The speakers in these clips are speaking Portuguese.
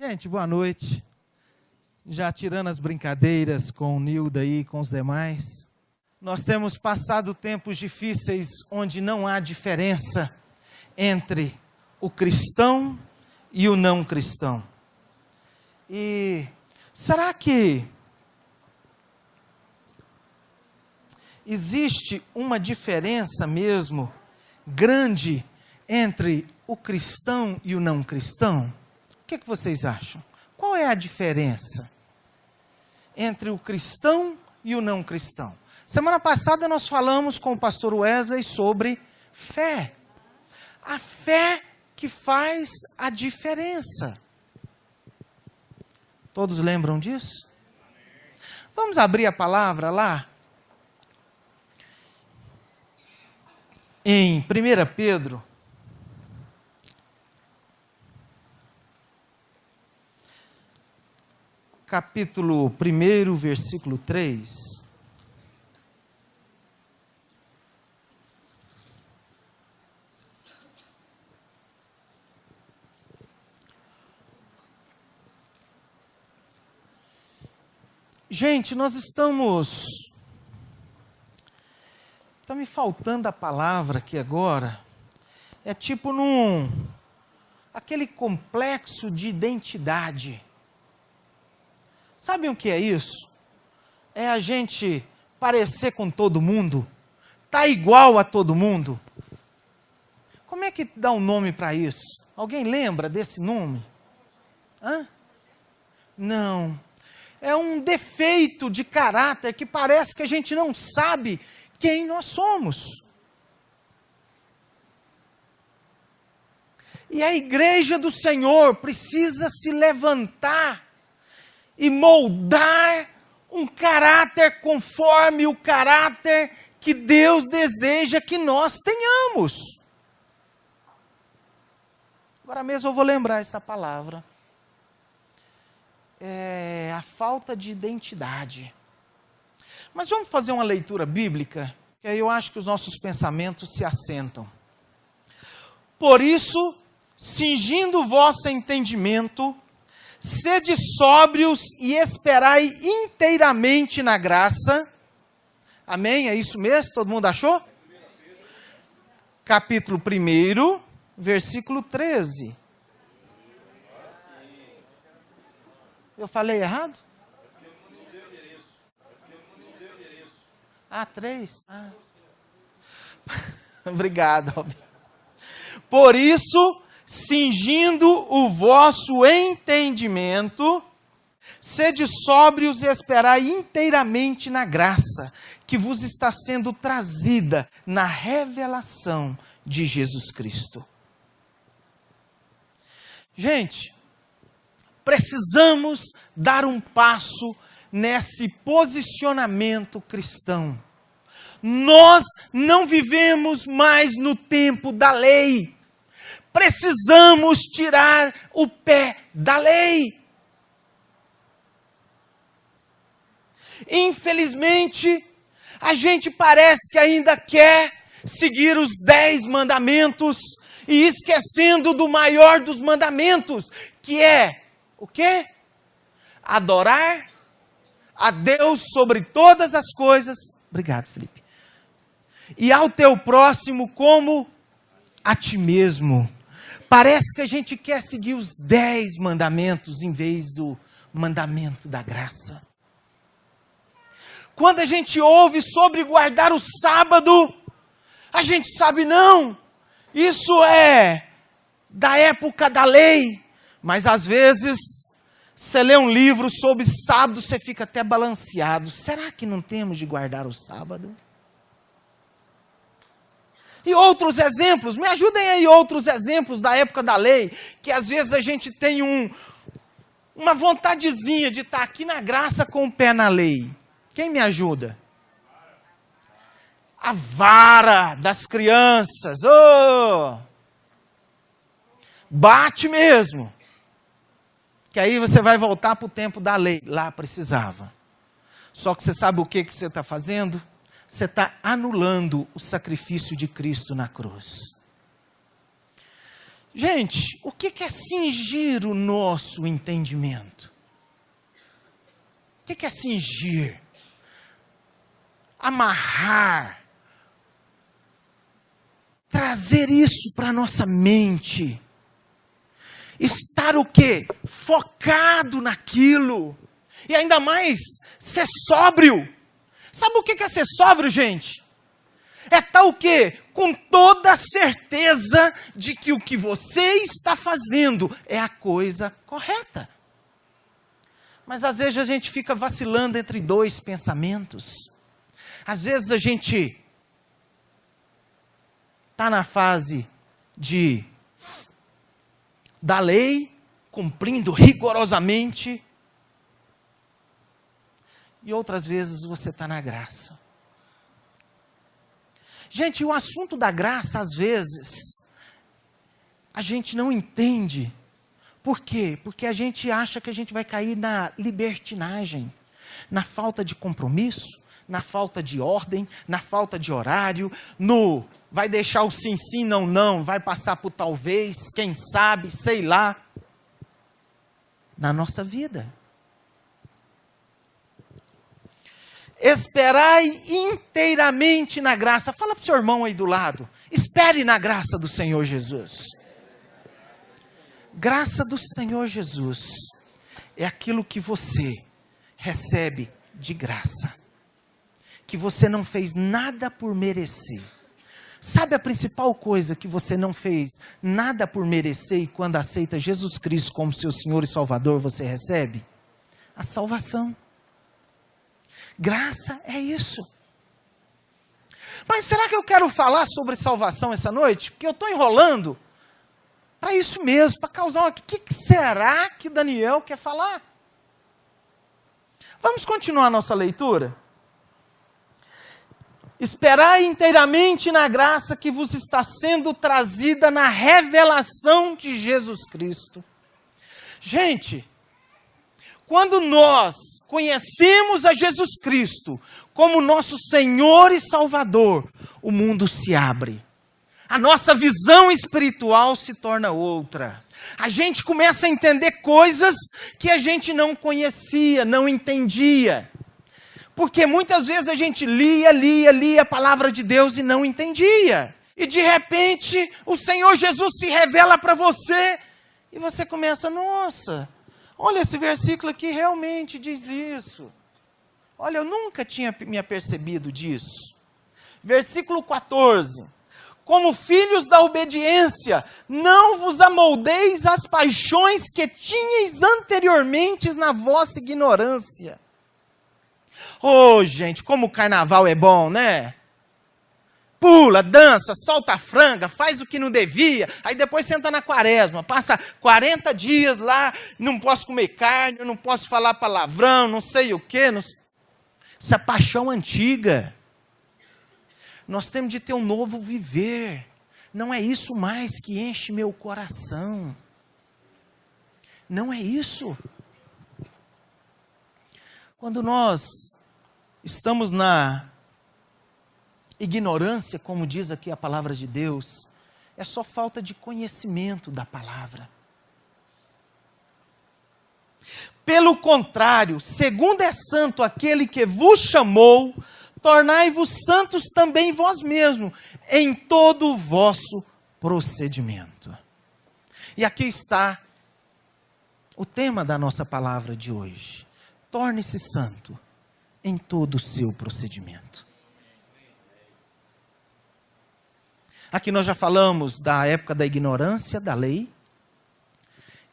Gente, boa noite. Já tirando as brincadeiras com o Nilda e com os demais, nós temos passado tempos difíceis onde não há diferença entre o cristão e o não cristão. E será que existe uma diferença mesmo grande entre o cristão e o não cristão? O que vocês acham? Qual é a diferença entre o cristão e o não cristão? Semana passada nós falamos com o pastor Wesley sobre fé. A fé que faz a diferença. Todos lembram disso? Vamos abrir a palavra lá? Em 1 Pedro. Capítulo 1, versículo 3. Gente, nós estamos... Está me faltando a palavra aqui agora. É tipo aquele complexo de identidade. Sabem o que é isso? É a gente parecer com todo mundo, tá igual a todo mundo. Como é que dá um nome para isso? Alguém lembra desse nome? Hã? Não. É um defeito de caráter que parece que a gente não sabe quem nós somos. E a igreja do Senhor precisa se levantar e moldar um caráter conforme o caráter que Deus deseja que nós tenhamos. Agora mesmo eu vou lembrar essa palavra. É a falta de identidade. Mas vamos fazer uma leitura bíblica, que aí eu acho que os nossos pensamentos se assentam. Por isso, cingindo o vosso entendimento, sede sóbrios e esperai inteiramente na graça. Amém? É isso mesmo? Todo mundo achou? Capítulo 1, versículo 13. Eu falei errado? Ah, 3? Ah. Obrigado, Robin. Por isso, cingindo o vosso entendimento, sede sóbrios e esperai inteiramente na graça que vos está sendo trazida na revelação de Jesus Cristo. Gente, precisamos dar um passo nesse posicionamento cristão. Nós não vivemos mais no tempo da lei. Precisamos tirar o pé da lei. Infelizmente, a gente parece que ainda quer seguir os 10 mandamentos e esquecendo do maior dos mandamentos, que é o quê? Adorar a Deus sobre todas as coisas. Obrigado, Felipe. E ao teu próximo como a ti mesmo. Parece que a gente quer seguir os 10 mandamentos em vez do mandamento da graça. Quando a gente ouve sobre guardar o sábado, a gente sabe, não, isso é da época da lei. Mas às vezes, você lê um livro sobre sábado, você fica até balanceado. Será que não temos de guardar o sábado? E outros exemplos, me ajudem aí outros exemplos da época da lei, que às vezes a gente tem uma vontadezinha de estar aqui na graça com o pé na lei. Quem me ajuda? A vara das crianças. Oh! Bate mesmo. Que aí você vai voltar para o tempo da lei. Lá precisava. Só que você sabe o que você está fazendo? Você está anulando o sacrifício de Cristo na cruz. Gente, o que é cingir o nosso entendimento? O que é cingir? Amarrar. Trazer isso para a nossa mente. Estar o quê? Focado naquilo. E ainda mais, ser sóbrio. Sabe o que é ser sóbrio, gente? É tal o quê? Com toda a certeza de que o que você está fazendo é a coisa correta. Mas às vezes a gente fica vacilando entre dois pensamentos. Às vezes a gente está na fase da lei, cumprindo rigorosamente. E outras vezes você está na graça. Gente, o assunto da graça, às vezes, a gente não entende. Por quê? Porque a gente acha que a gente vai cair na libertinagem, na falta de compromisso, na falta de ordem, na falta de horário, vai deixar o sim, sim, não, não, vai passar por talvez, quem sabe, sei lá, na nossa vida. Esperai inteiramente na graça. Fala para o seu irmão aí do lado. Espere na graça do Senhor Jesus. Graça do Senhor Jesus é aquilo que você recebe de graça. Que você não fez nada por merecer. Sabe a principal coisa que você não fez nada por merecer e quando aceita Jesus Cristo como seu Senhor e Salvador você recebe? A salvação. Graça é isso. Mas será que eu quero falar sobre salvação essa noite? Porque eu estou enrolando para isso mesmo, para causar uma... O que será que Daniel quer falar? Vamos continuar a nossa leitura? Esperai inteiramente na graça que vos está sendo trazida na revelação de Jesus Cristo. Gente, quando nós conhecemos a Jesus Cristo como nosso Senhor e Salvador, o mundo se abre. A nossa visão espiritual se torna outra. A gente começa a entender coisas que a gente não conhecia, não entendia. Porque muitas vezes a gente lia a palavra de Deus e não entendia. E de repente o Senhor Jesus se revela para você e você começa, nossa... Olha, esse versículo aqui realmente diz isso. Olha, eu nunca tinha me apercebido disso. Versículo 14. Como filhos da obediência, não vos amoldeis às paixões que tinhais anteriormente na vossa ignorância. Oh, gente, como o carnaval é bom, né? Pula, dança, solta a franga, faz o que não devia, aí depois senta na quaresma, passa 40 dias lá, não posso comer carne, não posso falar palavrão, não sei o quê. Essa paixão antiga. Nós temos de ter um novo viver. Não é isso mais que enche meu coração. Não é isso. Quando nós estamos na ignorância, como diz aqui a palavra de Deus, é só falta de conhecimento da palavra. Pelo contrário, segundo é santo aquele que vos chamou, tornai-vos santos também vós mesmos, em todo o vosso procedimento. E aqui está o tema da nossa palavra de hoje. Torne-se santo em todo o seu procedimento. Aqui nós já falamos da época da ignorância da lei.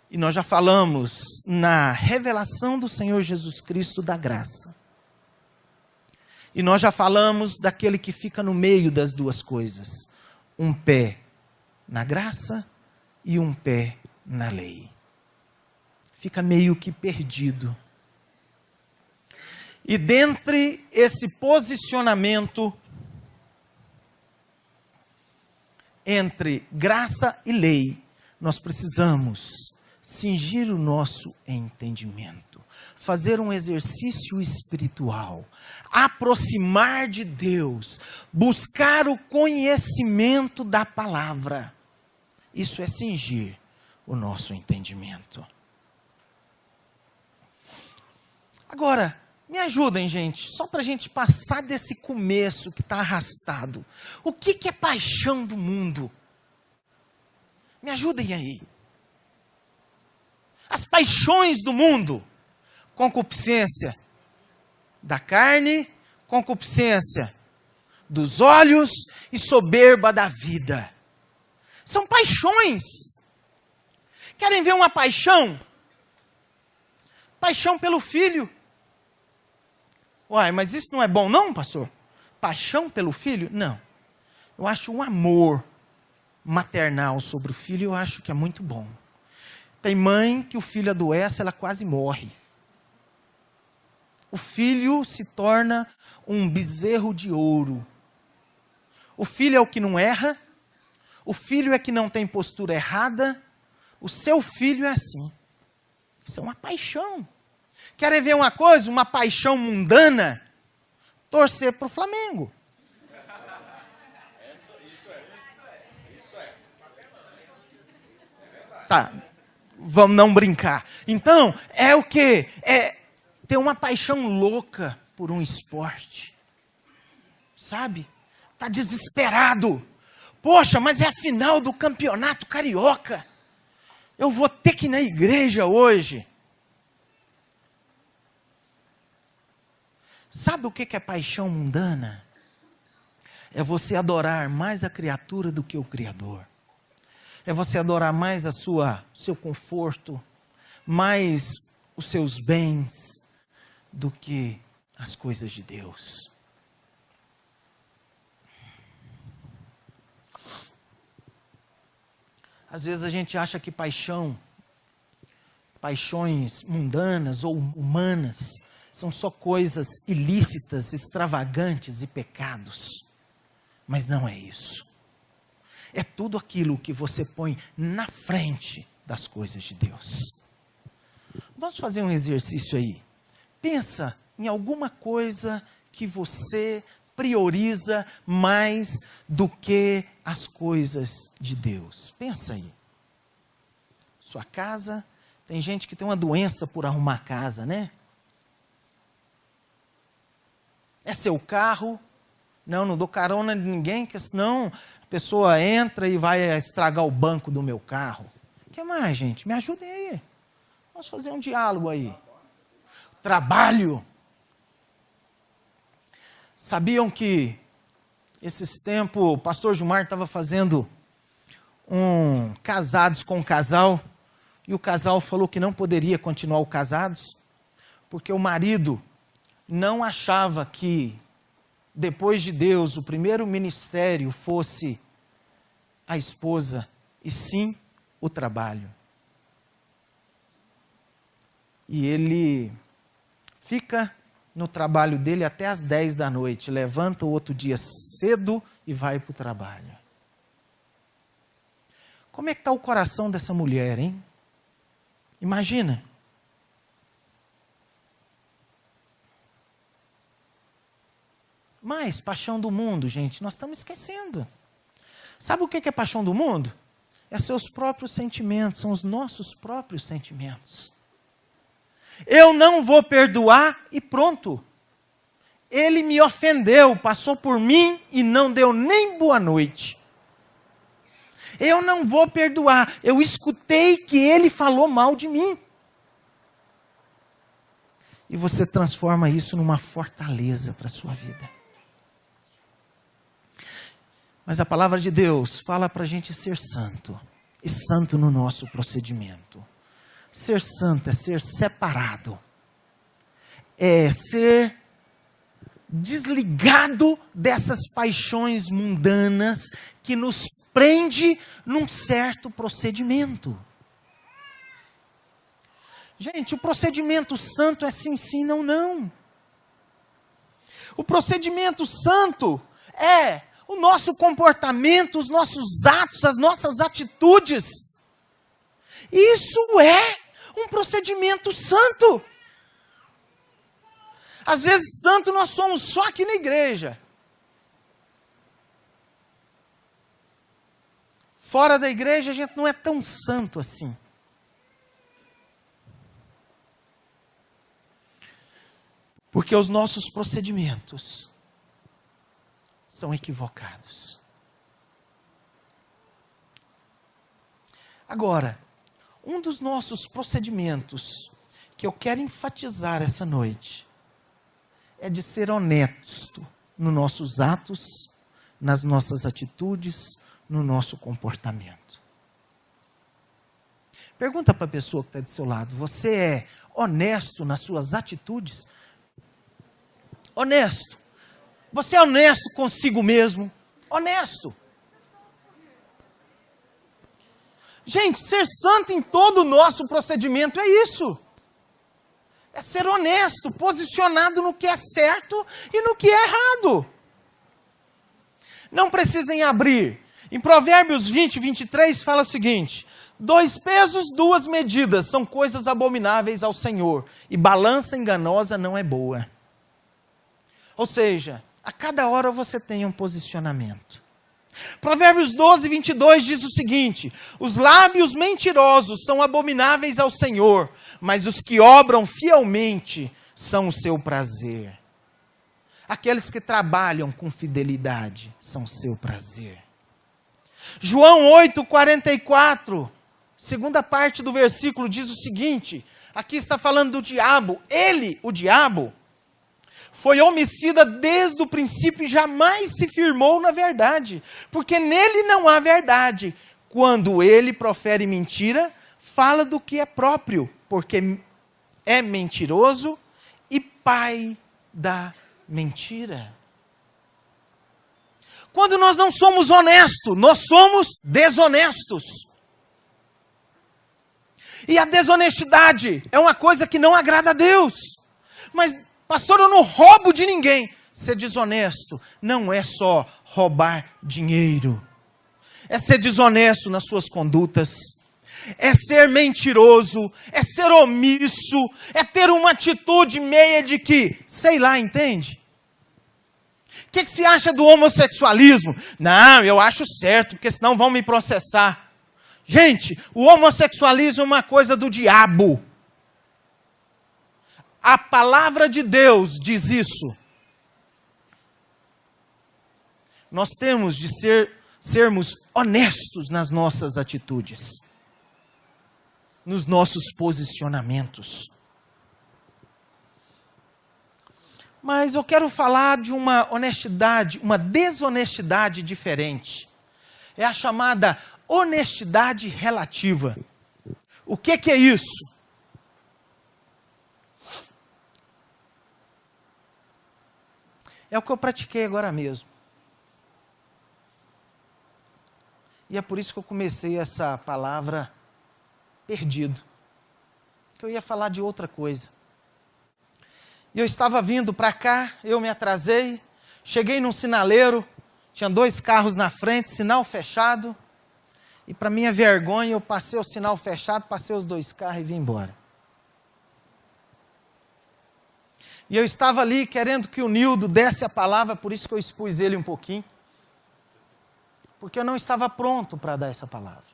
E nós já falamos na revelação do Senhor Jesus Cristo da graça. E nós já falamos daquele que fica no meio das duas coisas. Um pé na graça e um pé na lei. Fica meio que perdido. E dentre esse posicionamento entre graça e lei, nós precisamos cingir o nosso entendimento, fazer um exercício espiritual, aproximar de Deus, buscar o conhecimento da palavra. Isso é cingir o nosso entendimento. Agora, me ajudem, gente, só para a gente passar desse começo que está arrastado. O que é paixão do mundo? Me ajudem aí. As paixões do mundo: concupiscência da carne, concupiscência dos olhos e soberba da vida. São paixões. Querem ver uma paixão? Paixão pelo filho. Uai, mas isso não é bom não, pastor? Paixão pelo filho? Não. Eu acho um amor maternal sobre o filho, eu acho que é muito bom. Tem mãe que o filho adoece, ela quase morre. O filho se torna um bezerro de ouro. O filho é o que não erra. O filho é que não tem postura errada. O seu filho é assim. Isso é uma paixão. Querem ver uma coisa? Uma paixão mundana? Torcer para o Flamengo. Tá, vamos não brincar. Então, é o quê? É ter uma paixão louca por um esporte. Sabe? Está desesperado. Poxa, mas é a final do campeonato carioca. Eu vou ter que ir na igreja hoje. Sabe o que é paixão mundana? É você adorar mais a criatura do que o Criador. É você adorar mais seu conforto, mais os seus bens, do que as coisas de Deus. Às vezes a gente acha que paixões mundanas ou humanas, são só coisas ilícitas, extravagantes e pecados. Mas não é isso. É tudo aquilo que você põe na frente das coisas de Deus. Vamos fazer um exercício aí. Pensa em alguma coisa que você prioriza mais do que as coisas de Deus. Pensa aí. Sua casa, tem gente que tem uma doença por arrumar casa, né? É seu carro? Não dou carona de ninguém, porque senão a pessoa entra e vai estragar o banco do meu carro. O que mais, gente? Me ajudem aí. Vamos fazer um diálogo aí. Trabalho. Sabiam que esses tempos o pastor Gilmar estava fazendo casados com um casal, e o casal falou que não poderia continuar casados, porque o marido não achava que, depois de Deus, o primeiro ministério fosse a esposa, e sim o trabalho. E ele fica no trabalho dele até às 10 da noite, levanta o outro dia cedo e vai para o trabalho. Como é que está o coração dessa mulher, hein? Imagina. Mas paixão do mundo, gente, nós estamos esquecendo. Sabe o que é paixão do mundo? É seus próprios sentimentos, são os nossos próprios sentimentos. Eu não vou perdoar e pronto. Ele me ofendeu, passou por mim e não deu nem boa noite. Eu não vou perdoar, eu escutei que ele falou mal de mim. E você transforma isso numa fortaleza para a sua vida. Mas a palavra de Deus fala para a gente ser santo. E santo no nosso procedimento. Ser santo é ser separado. É ser desligado dessas paixões mundanas que nos prende num certo procedimento. Gente, o procedimento santo é sim, sim, não, não. O procedimento santo é o nosso comportamento, os nossos atos, as nossas atitudes. Isso é um procedimento santo. Às vezes, santo nós somos só aqui na igreja. fora da igreja a gente não é tão santo assim. Porque os nossos procedimentos são equivocados. Agora, um dos nossos procedimentos que eu quero enfatizar essa noite é de ser honesto nos nossos atos, nas nossas atitudes, no nosso comportamento. Pergunta para a pessoa que está do seu lado: você é honesto nas suas atitudes? Honesto. Você é honesto consigo mesmo? Honesto. Gente, ser santo em todo o nosso procedimento é isso. É ser honesto, posicionado no que é certo e no que é errado. Não precisem abrir. Em Provérbios 20, 23 fala o seguinte: 2 pesos, 2 medidas são coisas abomináveis ao Senhor, e balança enganosa não é boa. Ou seja, a cada hora você tem um posicionamento. Provérbios 12, 22 diz o seguinte: os lábios mentirosos são abomináveis ao Senhor, mas os que obram fielmente são o seu prazer. Aqueles que trabalham com fidelidade são o seu prazer. João 8, 44, segunda parte do versículo diz o seguinte, aqui está falando do diabo. Ele, o diabo, foi homicida desde o princípio e jamais se firmou na verdade, porque nele não há verdade. Quando ele profere mentira, fala do que é próprio, porque é mentiroso e pai da mentira. Quando nós não somos honestos, nós somos desonestos. E a desonestidade é uma coisa que não agrada a Deus. Mas, pastor, eu não roubo de ninguém. Ser desonesto não é só roubar dinheiro. É ser desonesto nas suas condutas. É ser mentiroso. É ser omisso. É ter uma atitude meia de que, sei lá, entende? O que você acha do homossexualismo? Não, eu acho certo, porque senão vão me processar. Gente, o homossexualismo é uma coisa do diabo. A palavra de Deus diz isso. Nós temos de sermos honestos nas nossas atitudes, nos nossos posicionamentos. Mas eu quero falar de uma honestidade, uma desonestidade diferente. É a chamada honestidade relativa. O que é isso? É o que eu pratiquei agora mesmo. E é por isso que eu comecei essa palavra perdido. Que eu ia falar de outra coisa. E eu estava vindo para cá, eu me atrasei, cheguei num sinaleiro, tinha 2 carros na frente, sinal fechado, e para minha vergonha eu passei o sinal fechado, passei os 2 carros e vim embora. E eu estava ali querendo que o Nildo desse a palavra, por isso que eu expus ele um pouquinho, porque eu não estava pronto para dar essa palavra.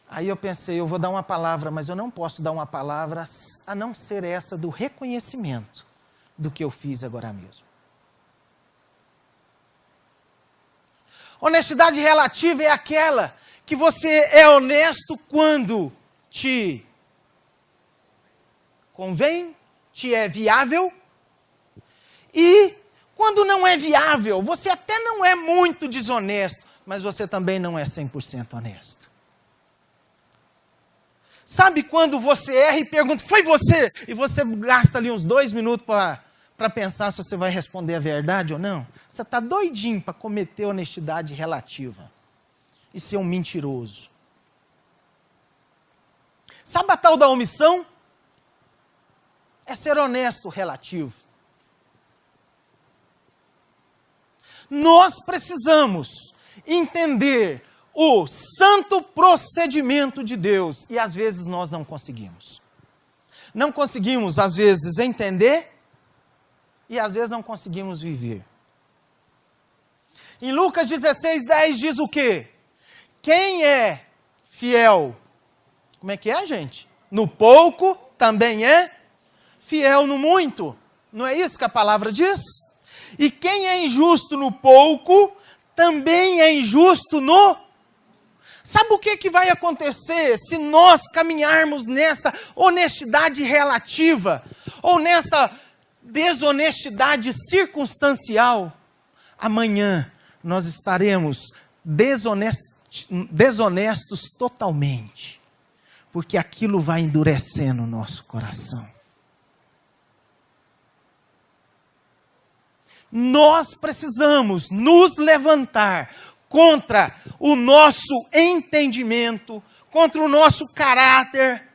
Aí eu pensei, eu vou dar uma palavra, mas eu não posso dar uma palavra a não ser essa do reconhecimento do que eu fiz agora mesmo. Honestidade relativa é aquela que você é honesto quando te convém, te é viável, e quando não é viável, você até não é muito desonesto, mas você também não é 100% honesto. Sabe quando você erra e pergunta, foi você? E você gasta ali uns 2 minutos para pensar se você vai responder a verdade ou não? Você está doidinho para cometer honestidade relativa e ser um mentiroso. Sabe a tal da omissão? É ser honesto relativo. Nós precisamos entender o santo procedimento de Deus. E às vezes nós não conseguimos. Não conseguimos, às vezes, entender. E às vezes não conseguimos viver. Em Lucas 16:10 diz o quê? Quem é fiel? Como é que é, gente? No pouco também é fiel no muito. Não é isso que a palavra diz? E quem é injusto no pouco, também é injusto no... Sabe o que vai acontecer se nós caminharmos nessa honestidade relativa, ou nessa desonestidade circunstancial? Amanhã nós estaremos desonestos totalmente, porque aquilo vai endurecendo o nosso coração. Nós precisamos nos levantar contra o nosso entendimento, contra o nosso caráter,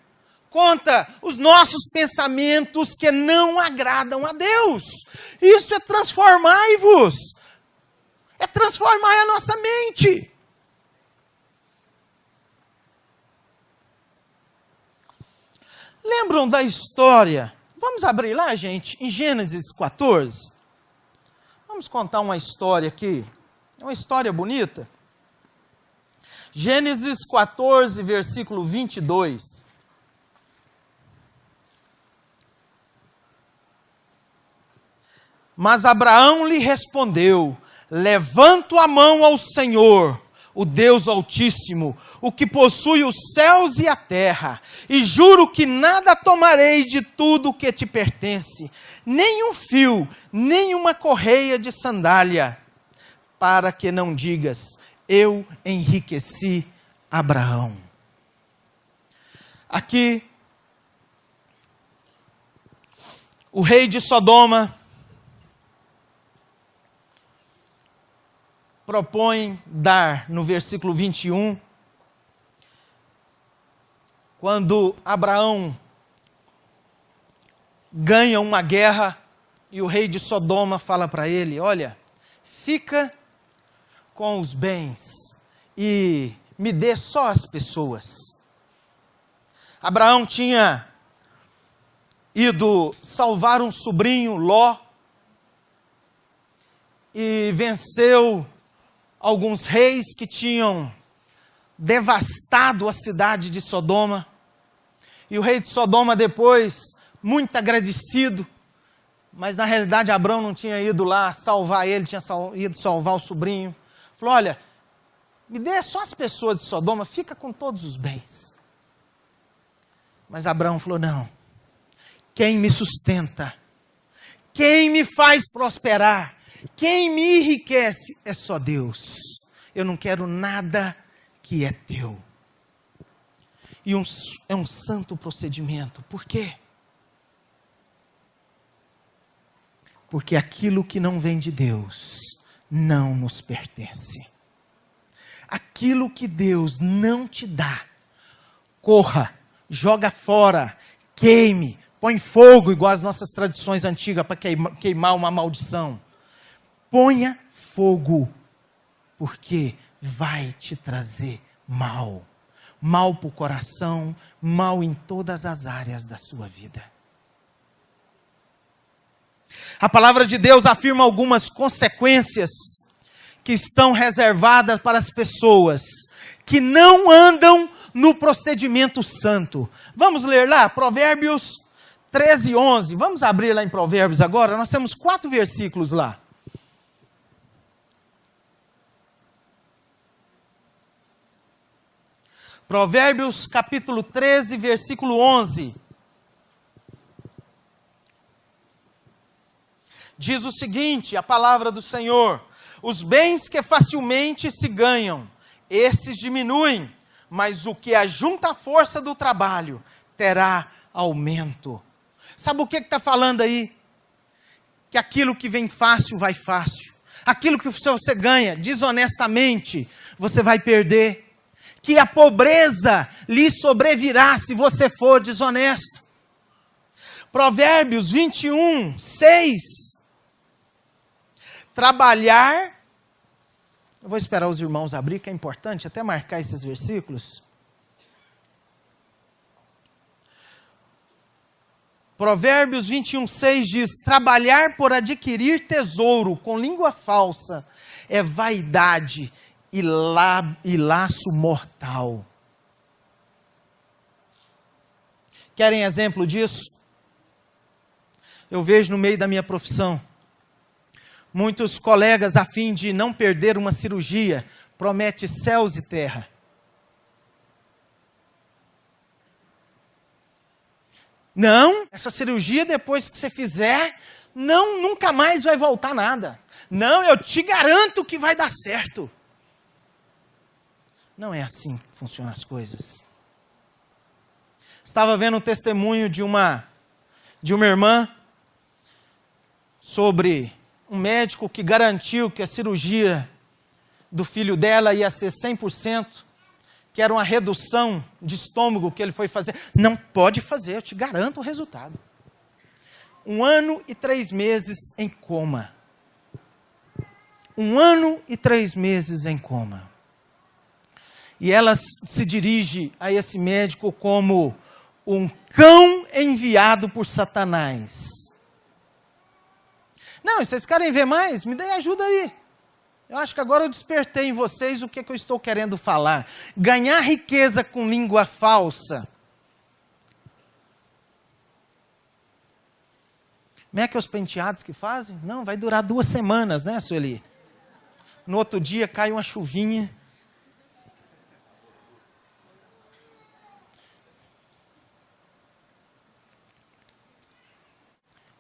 contra os nossos pensamentos que não agradam a Deus. Isso é transformai-vos, é transformar a nossa mente. Lembram da história? Vamos abrir lá, gente, em Gênesis 14. Vamos contar uma história aqui. É uma história bonita. Gênesis 14, versículo 22. Mas Abraão lhe respondeu: levanto a mão ao Senhor, o Deus Altíssimo, o que possui os céus e a terra, e juro que nada tomarei de tudo que te pertence, nem um fio, nem uma correia de sandália, para que não digas, eu enriqueci Abraão. Aqui, o rei de Sodoma propõe dar, no versículo 21, quando Abraão ganha uma guerra e o rei de Sodoma fala para ele: olha, fica com os bens e me dê só as pessoas. Abraão tinha ido salvar um sobrinho, Ló, e venceu alguns reis que tinham devastado a cidade de Sodoma. E o rei de Sodoma depois, muito agradecido, mas na realidade Abraão não tinha ido lá salvar ele, tinha ido salvar o sobrinho. Falou: olha, me dê só as pessoas de Sodoma, fica com todos os bens. Mas Abraão falou: não, quem me sustenta, quem me faz prosperar, quem me enriquece é só Deus. Eu não quero nada que é teu. E é um santo procedimento. Por quê? Porque aquilo que não vem de Deus não nos pertence. Aquilo que Deus não te dá, corra, joga fora, queime, põe fogo, igual as nossas tradições antigas para queimar uma maldição. Ponha fogo, porque vai te trazer mal. Mal para o coração, mal em todas as áreas da sua vida. A palavra de Deus afirma algumas consequências que estão reservadas para as pessoas que não andam no procedimento santo. Vamos ler lá, Provérbios 13, 11. Vamos abrir lá em Provérbios agora, nós temos 4 versículos lá. Provérbios capítulo 13, versículo 11. Diz o seguinte, a palavra do Senhor: os bens que facilmente se ganham, esses diminuem, mas o que ajunta a força do trabalho terá aumento. Sabe o que está falando aí? Que aquilo que vem fácil, vai fácil. Aquilo que você ganha desonestamente, você vai perder. Que a pobreza lhe sobrevirá se você for desonesto. Provérbios 21, 6. Trabalhar, eu vou esperar os irmãos abrir, que é importante até marcar esses versículos. Provérbios 21:6 diz: trabalhar por adquirir tesouro com língua falsa é vaidade e laço mortal. Querem exemplo disso? Eu vejo no meio da minha profissão, muitos colegas, a fim de não perder uma cirurgia, prometem céus e terra. Não, essa cirurgia depois que você fizer, nunca mais vai voltar nada. Não, eu te garanto que vai dar certo. Não é assim que funcionam as coisas. Estava vendo um testemunho de uma irmã sobre um médico que garantiu que a cirurgia do filho dela ia ser 100%, que era uma redução de estômago que ele foi fazer. Não pode fazer, eu te garanto o resultado. 1 ano e 3 meses em coma. 1 ano e 3 meses em coma. E ela se dirige a esse médico como um cão enviado por Satanás. Não, vocês querem ver mais? Me dê ajuda aí. Eu acho que agora eu despertei em vocês o que eu estou querendo falar. Ganhar riqueza com língua falsa. Como é que é os penteados que fazem? Não, vai durar 2 semanas, né, Sueli? No outro dia cai uma chuvinha.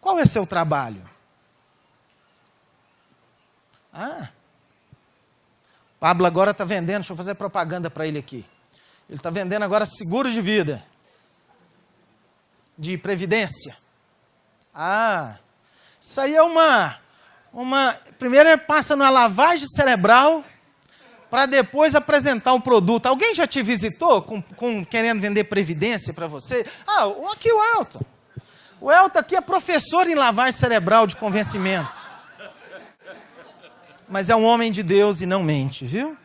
Qual é seu trabalho? Pablo agora está vendendo, deixa eu fazer propaganda para ele aqui. Ele está vendendo agora seguro de vida. De previdência. Isso aí é primeiro ele passa numa lavagem cerebral para depois apresentar o produto. Alguém já te visitou querendo vender previdência para você? Aqui o Elton. O Elton aqui é professor em lavagem cerebral de convencimento. Mas é um homem de Deus e não mente, viu?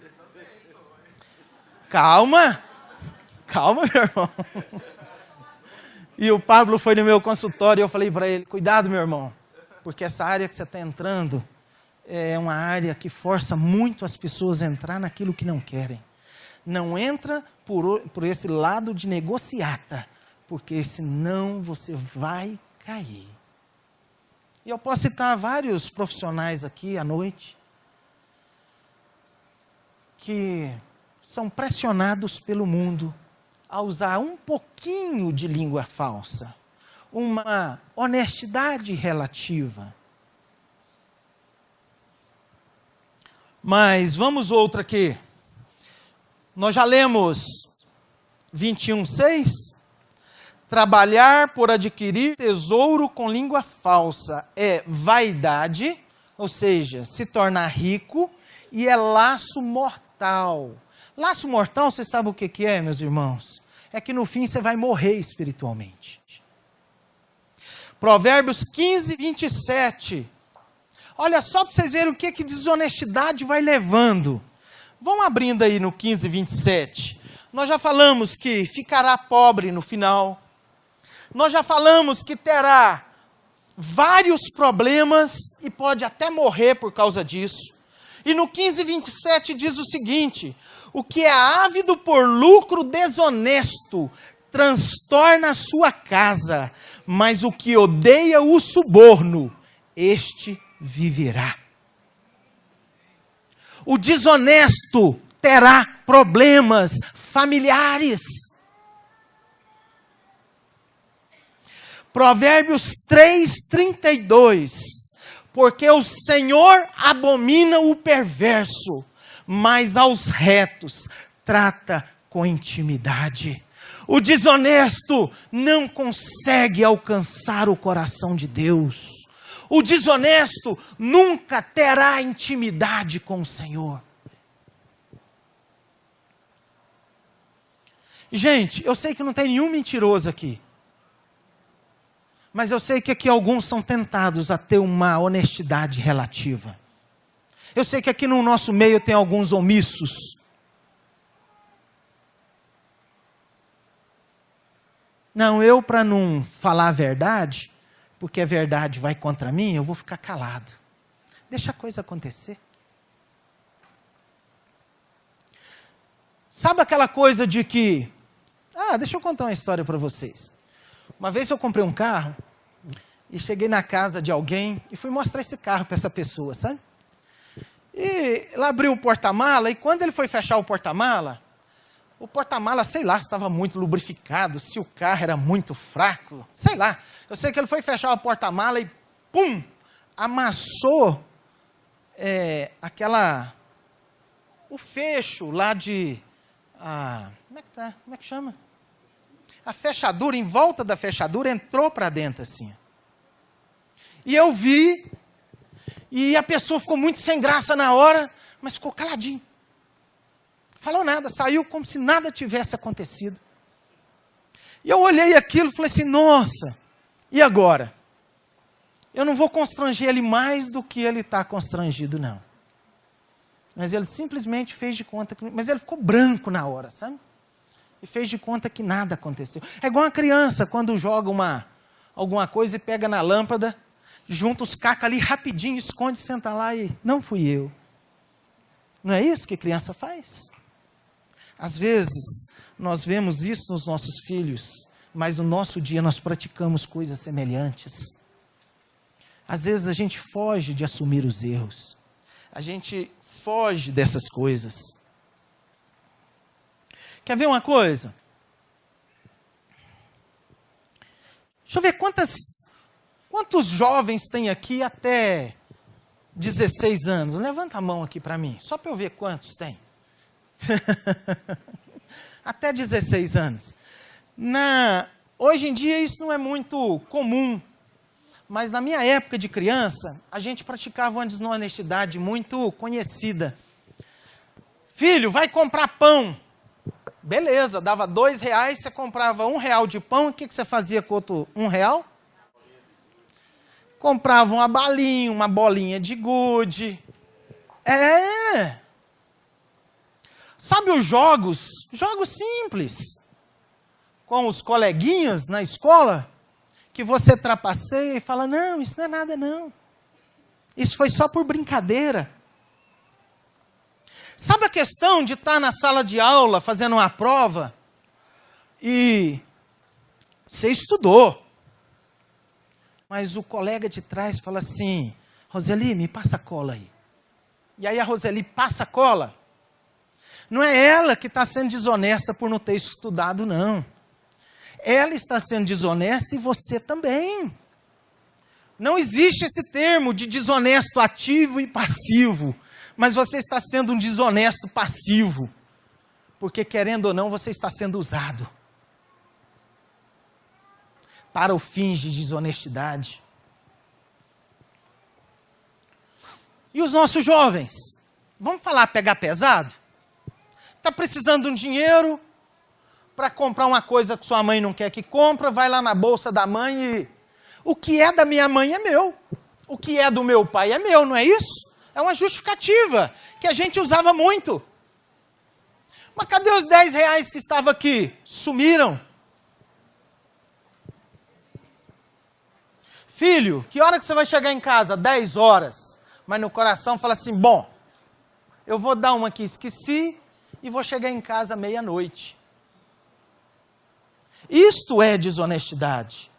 Calma, meu irmão. E o Pablo foi no meu consultório e eu falei para ele, cuidado, meu irmão, porque essa área que você está entrando é uma área que força muito as pessoas a entrar naquilo que não querem. Não entra por esse lado de negociata, porque senão você vai cair. E eu posso citar vários profissionais aqui à noite, que são pressionados pelo mundo a usar um pouquinho de língua falsa, uma honestidade relativa. Mas vamos outra aqui. Nós já lemos 21:6. Trabalhar por adquirir tesouro com língua falsa é vaidade, ou seja, se tornar rico, e é laço mortal. Laço mortal, você sabe o que é, meus irmãos? É que no fim você vai morrer espiritualmente. Provérbios 15:27. Olha só para vocês verem o que desonestidade vai levando. Vão abrindo aí no 15:27. Nós já falamos que ficará pobre no final. Nós já falamos que terá vários problemas e pode até morrer por causa disso. E no 15:27 diz o seguinte: o que é ávido por lucro desonesto transtorna a sua casa, mas o que odeia o suborno, este viverá. O desonesto terá problemas familiares. Provérbios 3:32. Porque o Senhor abomina o perverso, mas aos retos trata com intimidade. O desonesto não consegue alcançar o coração de Deus. O desonesto nunca terá intimidade com o Senhor. Gente, eu sei que não tem nenhum mentiroso aqui. Mas eu sei que aqui alguns são tentados a ter uma honestidade relativa. Eu sei que aqui no nosso meio tem alguns omissos. Não, eu para não falar a verdade, porque a verdade vai contra mim, eu vou ficar calado. Deixa a coisa acontecer. Sabe aquela coisa de que... deixa eu contar uma história para vocês. Uma vez eu comprei um carro e cheguei na casa de alguém e fui mostrar esse carro para essa pessoa, sabe? E ela abriu o porta-mala e quando ele foi fechar o porta-mala, sei lá, estava muito lubrificado, se o carro era muito fraco, sei lá. Eu sei que ele foi fechar o porta-mala e, pum, amassou o fecho lá de... como é que chama? A fechadura, em volta da fechadura, entrou para dentro assim. E eu vi, e a pessoa ficou muito sem graça na hora, mas ficou caladinho. Falou nada, saiu como se nada tivesse acontecido. E eu olhei aquilo e falei assim, nossa, e agora? Eu não vou constranger ele mais do que ele está constrangido, não. Mas ele simplesmente fez de conta que... Mas ele ficou branco na hora, sabe? E fez de conta que nada aconteceu. É igual uma criança, quando joga alguma coisa e pega na lâmpada, junta os cacos ali rapidinho, esconde, senta lá e... Não fui eu. Não é isso que criança faz? Às vezes, nós vemos isso nos nossos filhos, mas no nosso dia nós praticamos coisas semelhantes. Às vezes a gente foge de assumir os erros. A gente foge dessas coisas. Quer ver uma coisa? Deixa eu ver quantos jovens tem aqui até 16 anos. Levanta a mão aqui para mim, só para eu ver quantos tem. Até 16 anos. Hoje em dia isso não é muito comum, mas na minha época de criança, a gente praticava uma desonestidade muito conhecida. Filho, vai comprar pão. Beleza, dava R$2, você comprava R$1 de pão, e o que você fazia com outro R$1? Comprava uma balinha, uma bolinha de gude. Sabe os jogos simples, com os coleguinhas na escola, que você trapaceia e fala, não, isso não é nada não. Isso foi só por brincadeira. Sabe a questão de estar na sala de aula, fazendo uma prova, e você estudou, mas o colega de trás fala assim, Roseli, me passa a cola aí. E aí a Roseli passa a cola. Não é ela que está sendo desonesta por não ter estudado, não. Ela está sendo desonesta e você também. Não existe esse termo de desonesto ativo e passivo. Mas você está sendo um desonesto passivo. Porque, querendo ou não, você está sendo usado para o fins de desonestidade. E os nossos jovens? Vamos falar pegar pesado? Está precisando de um dinheiro para comprar uma coisa que sua mãe não quer que compra, vai lá na bolsa da mãe e... O que é da minha mãe é meu. O que é do meu pai é meu, não é isso? É uma justificativa que a gente usava muito. Mas cadê os R$10 que estavam aqui? Sumiram. Filho, que hora que você vai chegar em casa? 10 horas. Mas no coração fala assim, bom, eu vou dar uma que esqueci e vou chegar em casa meia-noite. Isto é desonestidade.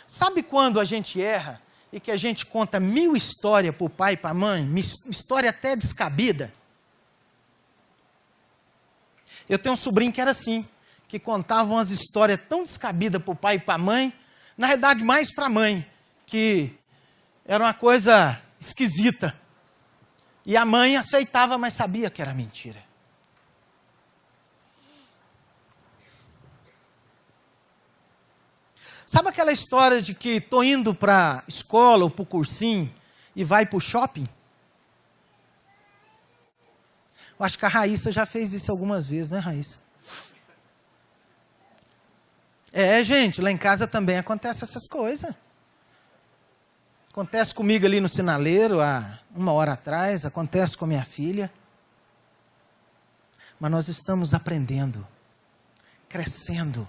Sabe quando a gente erra e que a gente conta 1000 histórias para o pai e para a mãe, história até descabida? Eu tenho um sobrinho que era assim, que contava umas histórias tão descabidas para o pai e para a mãe, na realidade mais para a mãe, que era uma coisa esquisita. E a mãe aceitava, mas sabia que era mentira. Sabe aquela história de que estou indo para a escola ou para o cursinho e vai para o shopping? Eu acho que a Raíssa já fez isso algumas vezes, né, Raíssa? Gente, lá em casa também acontece essas coisas. Acontece comigo ali no sinaleiro, há 1 hora atrás, acontece com a minha filha. mas nós estamos aprendendo, crescendo,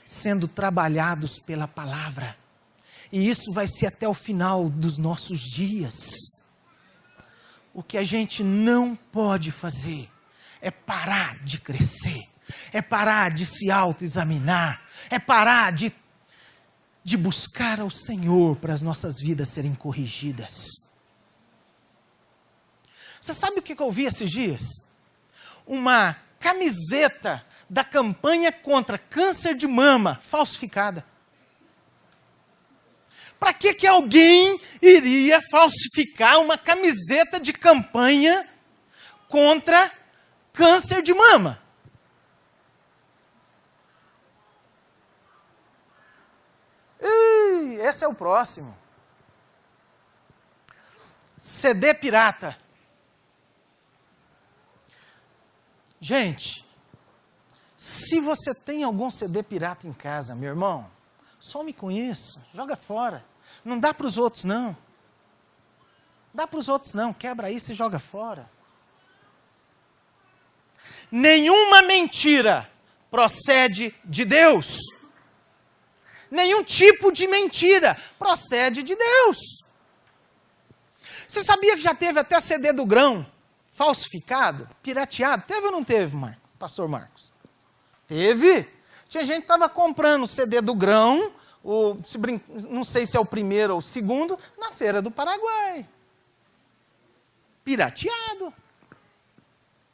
sendo trabalhados pela palavra. E isso vai ser até o final dos nossos dias. O que a gente não pode fazer é parar de crescer, é parar de se autoexaminar, é parar de buscar ao Senhor para as nossas vidas serem corrigidas. Você sabe o que eu vi esses dias? Uma camiseta da campanha contra câncer de mama falsificada. Para que alguém iria falsificar uma camiseta de campanha contra câncer de mama? Esse é o próximo. CD pirata. Gente, se você tem algum CD pirata em casa, meu irmão, some com isso, joga fora. Não dá para os outros, não. Dá para os outros, não. Quebra isso e joga fora. Nenhuma mentira procede de Deus. Nenhum tipo de mentira procede de Deus. Você sabia que já teve até CD do grão falsificado, pirateado? Teve ou não teve, pastor Marcos? Teve. Tinha gente que estava comprando o CD do grão, não sei se é o primeiro ou o segundo, na feira do Paraguai. Pirateado.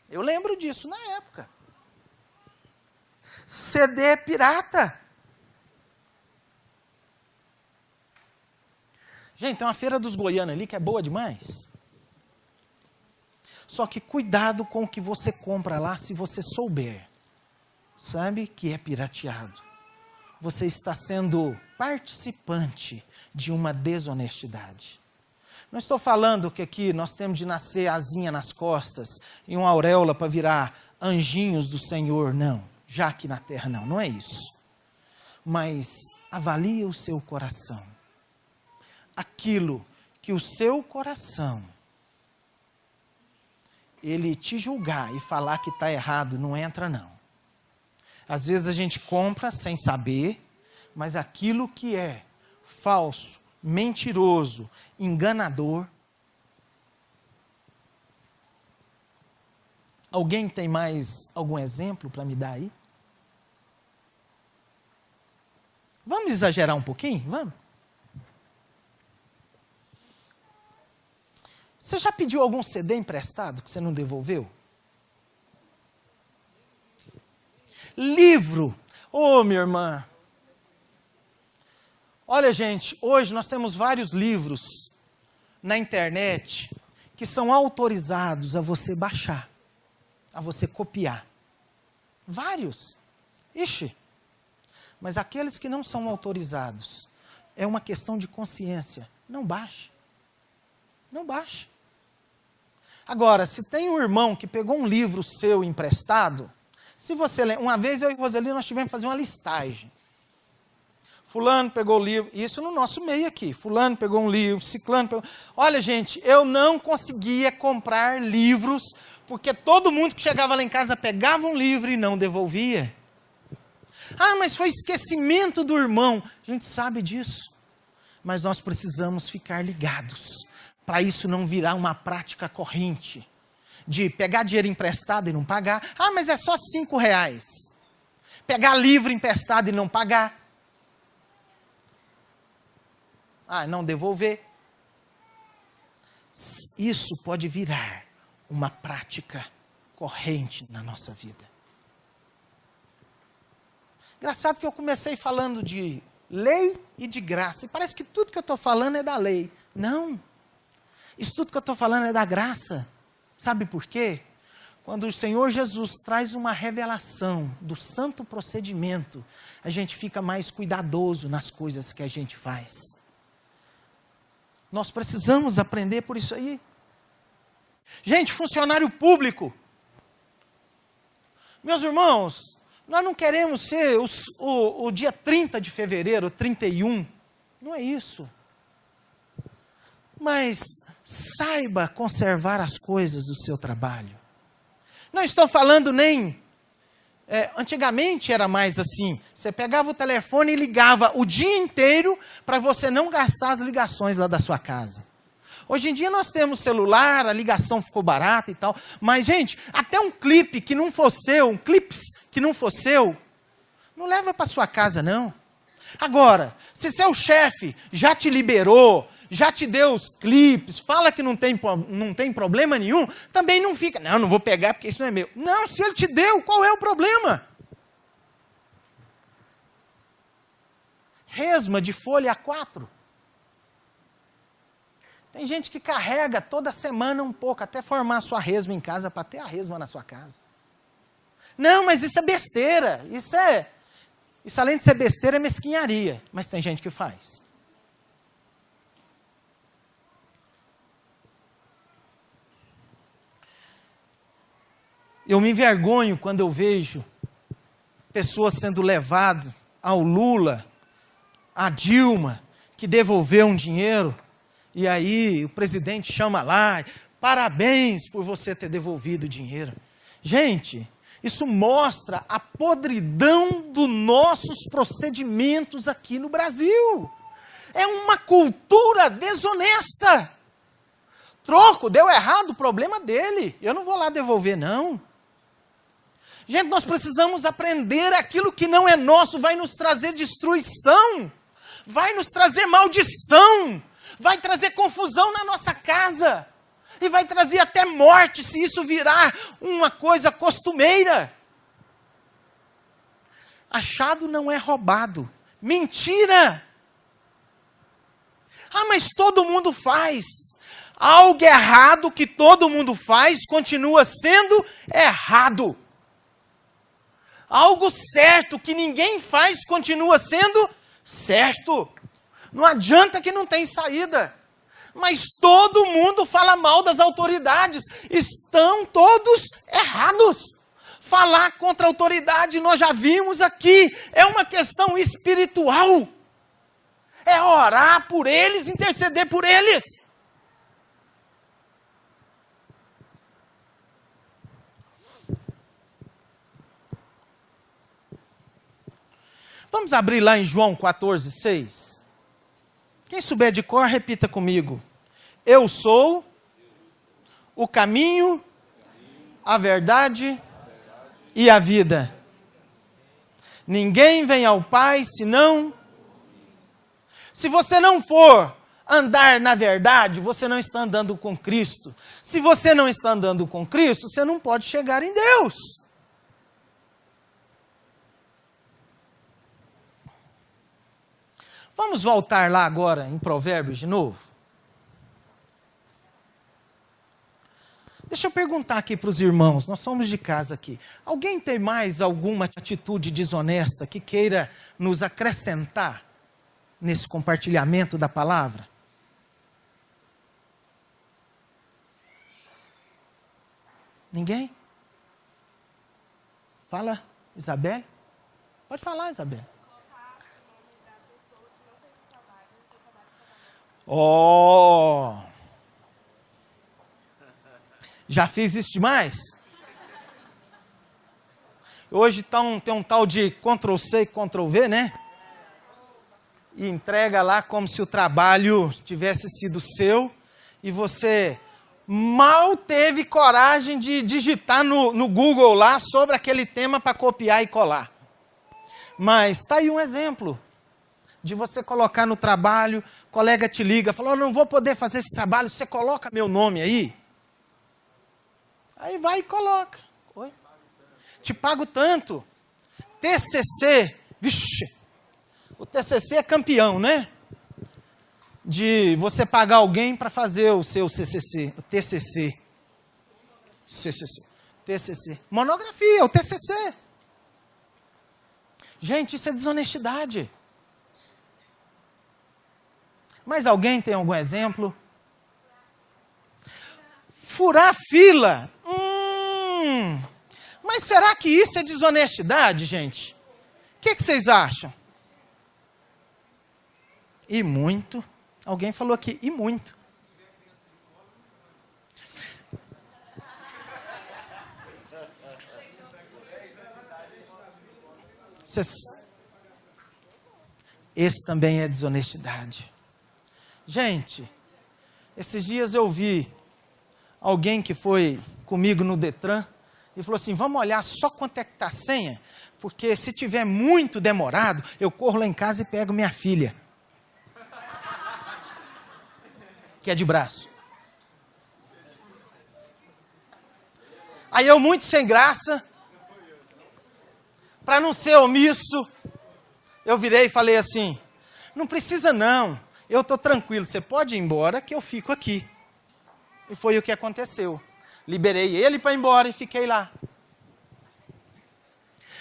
Eu lembro disso na época. CD pirata. Gente, tem uma feira dos goianos ali que é boa demais. Só que cuidado com o que você compra lá se você souber. Sabe que é pirateado. Você está sendo participante de uma desonestidade. Não estou falando que aqui nós temos de nascer asinha nas costas e uma auréola para virar anjinhos do Senhor, não. Já aqui na terra não, não é isso. Mas avalie o seu coração. Aquilo que o seu coração, ele te julgar e falar que está errado, não entra não. Às vezes a gente compra sem saber, mas aquilo que é falso, mentiroso, enganador. Alguém tem mais algum exemplo para me dar aí? Vamos exagerar um pouquinho? Vamos? Você já pediu algum CD emprestado que você não devolveu? Livro. Ô, minha irmã. Olha, gente, hoje nós temos vários livros na internet que são autorizados a você baixar, a você copiar. Vários. Ixi. Mas aqueles que não são autorizados, é uma questão de consciência. Não baixe. Não baixe. Agora, se tem um irmão que pegou um livro seu emprestado, se você lê, uma vez eu e Roseli nós tivemos que fazer uma listagem. Fulano pegou o livro, isso no nosso meio aqui. Fulano pegou um livro, ciclano pegou... Olha, gente, eu não conseguia comprar livros, porque todo mundo que chegava lá em casa pegava um livro e não devolvia. Ah, mas foi esquecimento do irmão. A gente sabe disso. Mas nós precisamos ficar ligados, para isso não virar uma prática corrente, de pegar dinheiro emprestado e não pagar. Ah, mas é só R$5. Pegar livro emprestado e não pagar. Ah, não devolver. Isso pode virar uma prática corrente na nossa vida. Engraçado que eu comecei falando de lei e de graça. E parece que tudo que eu estou falando é da lei. Não. Isso tudo que eu estou falando é da graça. Sabe por quê? Quando o Senhor Jesus traz uma revelação do santo procedimento, a gente fica mais cuidadoso nas coisas que a gente faz. Nós precisamos aprender por isso aí. Gente, funcionário público. Meus irmãos, nós não queremos ser o dia 30 de fevereiro, 31. Não é isso. Mas saiba conservar as coisas do seu trabalho. Não estou falando nem... antigamente era mais assim. Você pegava o telefone e ligava o dia inteiro para você não gastar as ligações lá da sua casa. Hoje em dia nós temos celular, a ligação ficou barata e tal. Mas, gente, até um clipe que não for seu, um clips que não for seu, não leva para sua casa, não. Agora, se seu chefe já te liberou, já te deu os clipes, fala que não tem problema nenhum, também não fica, não vou pegar porque isso não é meu. Não, se ele te deu, qual é o problema? Resma de folha A4. Tem gente que carrega toda semana um pouco, até formar a sua resma em casa, para ter a resma na sua casa. Não, mas isso é besteira, isso além de ser besteira é mesquinharia, mas tem gente que faz. Eu me envergonho quando eu vejo pessoas sendo levadas ao Lula, a Dilma, que devolveu um dinheiro, e aí o presidente chama lá, parabéns por você ter devolvido o dinheiro. Gente, isso mostra a podridão dos nossos procedimentos aqui no Brasil. É uma cultura desonesta. Troco, deu errado, o problema dele. Eu não vou lá devolver, não. Gente, nós precisamos aprender aquilo que não é nosso, vai nos trazer destruição, vai nos trazer maldição, vai trazer confusão na nossa casa, e vai trazer até morte, se isso virar uma coisa costumeira. Achado não é roubado. Mentira! Ah, mas todo mundo faz. Algo errado que todo mundo faz continua sendo errado. Algo certo que ninguém faz continua sendo certo. Não adianta que não tem saída. Mas todo mundo fala mal das autoridades. Estão todos errados. Falar contra a autoridade, nós já vimos aqui, é uma questão espiritual. É orar por eles, interceder por eles. Vamos abrir lá em João 14:6. Quem souber de cor, repita comigo. Eu sou o caminho, a verdade e a vida. Ninguém vem ao Pai senão... Se você não for andar na verdade, você não está andando com Cristo. Se você não está andando com Cristo, você não pode chegar em Deus. Vamos voltar lá agora em Provérbios de novo? Deixa eu perguntar aqui para os irmãos, nós somos de casa aqui. Alguém tem mais alguma atitude desonesta que queira nos acrescentar nesse compartilhamento da palavra? Ninguém? Fala, Isabel. Pode falar, Isabel. Oh! Já fiz isso demais? Hoje tem um tal de Ctrl+C e Ctrl+V, né? E entrega lá como se o trabalho tivesse sido seu e você mal teve coragem de digitar no Google lá sobre aquele tema para copiar e colar. Mas está aí um exemplo de você colocar no trabalho, o colega te liga, fala, oh, não vou poder fazer esse trabalho, você coloca meu nome aí? Aí vai e coloca. Oi? Te pago tanto. TCC, vixe, o TCC é campeão, né? De você pagar alguém para fazer o seu CCC, o TCC. TCC. Monografia, o TCC. Gente, isso é desonestidade. Mas alguém tem algum exemplo? Furar fila. Mas será que isso é desonestidade, gente? O que vocês acham? E muito. Alguém falou aqui, e muito. Esse também é desonestidade. Gente, esses dias eu vi alguém que foi comigo no Detran e falou assim, vamos olhar só quanto é que está a senha, porque se tiver muito demorado, eu corro lá em casa e pego minha filha, que é de braço. Aí eu, muito sem graça, para não ser omisso, eu virei e falei assim, não precisa não, eu estou tranquilo, você pode ir embora que eu fico aqui. E foi o que aconteceu. Liberei ele para ir embora e fiquei lá.